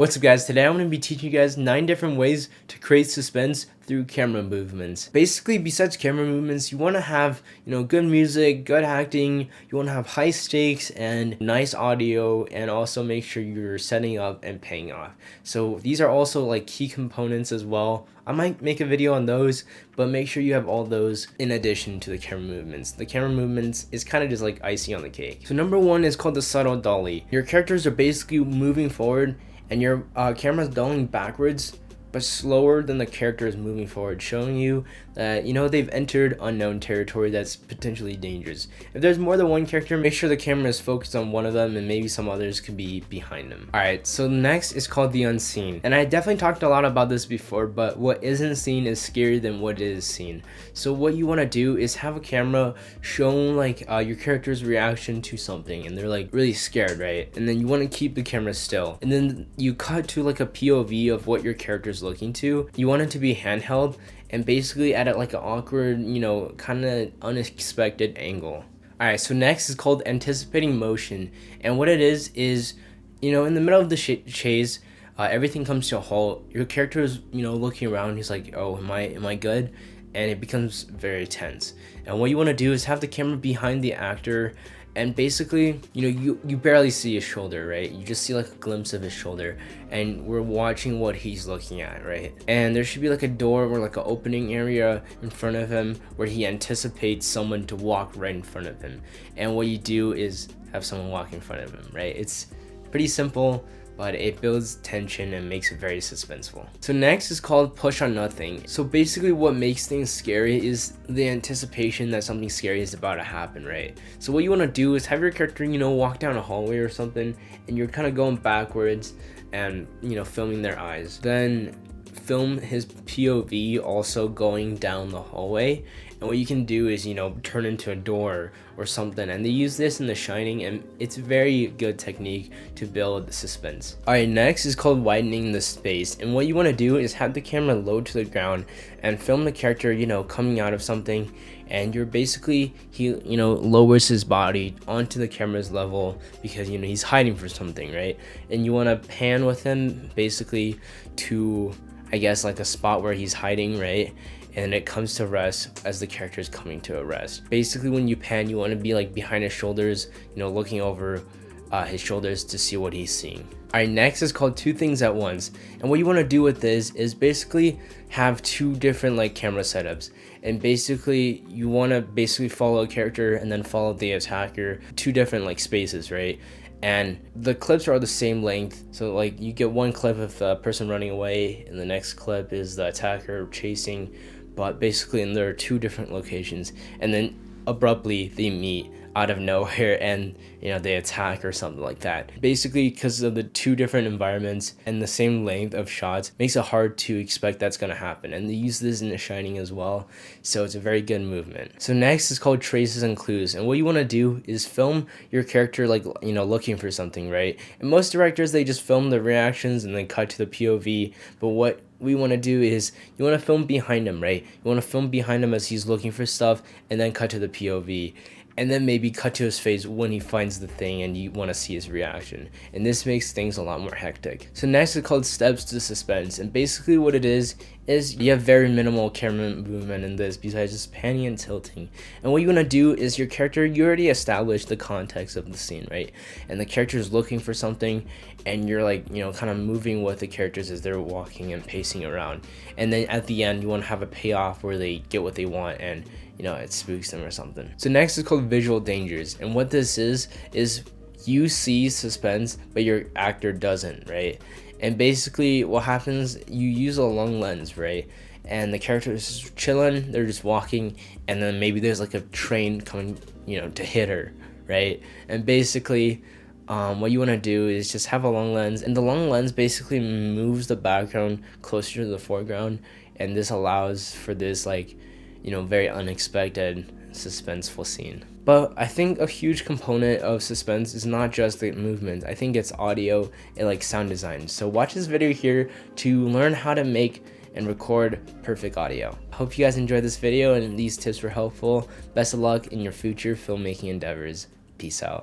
What's up guys, today I'm going to be teaching you guys 9 different ways to create suspense through camera movements. Basically, besides camera movements, you want to have, good music, good acting, you want to have high stakes and nice audio, and also make sure you're setting up and paying off. So these are also like key components as well. I might make a video on those, but make sure you have all those in addition to the camera movements. The camera movements is kind of just like icing on the cake. So number 1 is called the subtle dolly. Your characters are basically moving forward and your camera's dollying backwards but slower than the character is moving forward, showing you that they've entered unknown territory that's potentially dangerous. If there's more than one character, make sure the camera is focused on one of them and maybe some others could be behind them. Alright, so next is called the unseen, and I definitely talked a lot about this before, but what isn't seen is scarier than what is seen. So what you want to do is have a camera showing like your character's reaction to something, and they're like really scared, right? And then you want to keep the camera still, and then you cut to like a POV of what your character's looking to. You want it to be handheld and basically at like an awkward, kind of unexpected angle. Alright, so next is called anticipating motion, and what it is in the middle of the chase, everything comes to a halt. Your character is looking around. He's like, oh, am I good? And it becomes very tense. And what you want to do is have the camera behind the actor, and basically you barely see his shoulder, right? You just see like a glimpse of his shoulder, and we're watching what he's looking at, right? And there should be like a door or like an opening area in front of him where he anticipates someone to walk right in front of him, and what you do is have someone walk in front of him, right? It's pretty simple, but it builds tension and makes it very suspenseful. So next is called push on nothing. So basically what makes things scary is the anticipation that something scary is about to happen, right? So what you want to do is have your character, walk down a hallway or something, and you're kind of going backwards and, filming their eyes. Then film his POV also going down the hallway, and what you can do is turn into a door or something, and they use this in The Shining, and it's a very good technique to build suspense. Alright, next is called widening the space, and what you want to do is have the camera low to the ground and film the character coming out of something, and you're basically he lowers his body onto the camera's level because he's hiding for something, right? And you want to pan with him basically to, I guess, like a spot where he's hiding, right? And it comes to rest as the character is coming to a rest. Basically, when you pan, you want to be like behind his shoulders, looking over his shoulders to see what he's seeing. Alright, next is called two things at once, and what you want to do with this is basically have two different like camera setups, and basically you want to follow a character and then follow the attacker, two different like spaces, right? And the clips are the same length, so like you get one clip of the person running away and the next clip is the attacker chasing, but basically and there are two different locations, and then abruptly they meet out of nowhere and they attack or something like that. Basically, because of the two different environments and the same length of shots, makes it hard to expect that's going to happen, and they use this in The Shining as well, so it's a very good movement. So next is called traces and clues, and what you want to do is film your character like looking for something, right? And most directors, they just film the reactions and then cut to the POV, but what we want to do is you want to film behind him, right? You want to film behind him as he's looking for stuff, and then cut to the POV, and then maybe cut to his face when he finds the thing and you want to see his reaction, and this makes things a lot more hectic. So next is called steps to suspense, and basically what it is you have very minimal camera movement in this besides just panning and tilting, and what you want to do is your character, you already established the context of the scene, right? And the character is looking for something, and you're like kind of moving with the characters as they're walking and pacing around, and then at the end you want to have a payoff where they get what they want and it spooks them or something. So next is called visual dangers, and what this is you see suspense but your actor doesn't, right? And basically what happens, you use a long lens, right? And the character is just chilling, they're just walking, and then maybe there's like a train coming to hit her, right? And basically what you want to do is just have a long lens, and the long lens basically moves the background closer to the foreground, and this allows for this like very unexpected suspenseful scene. But I think a huge component of suspense is not just the movement. I think it's audio and like sound design. So watch this video here to learn how to make and record perfect audio. Hope you guys enjoyed this video and these tips were helpful. Best of luck in your future filmmaking endeavors. Peace out.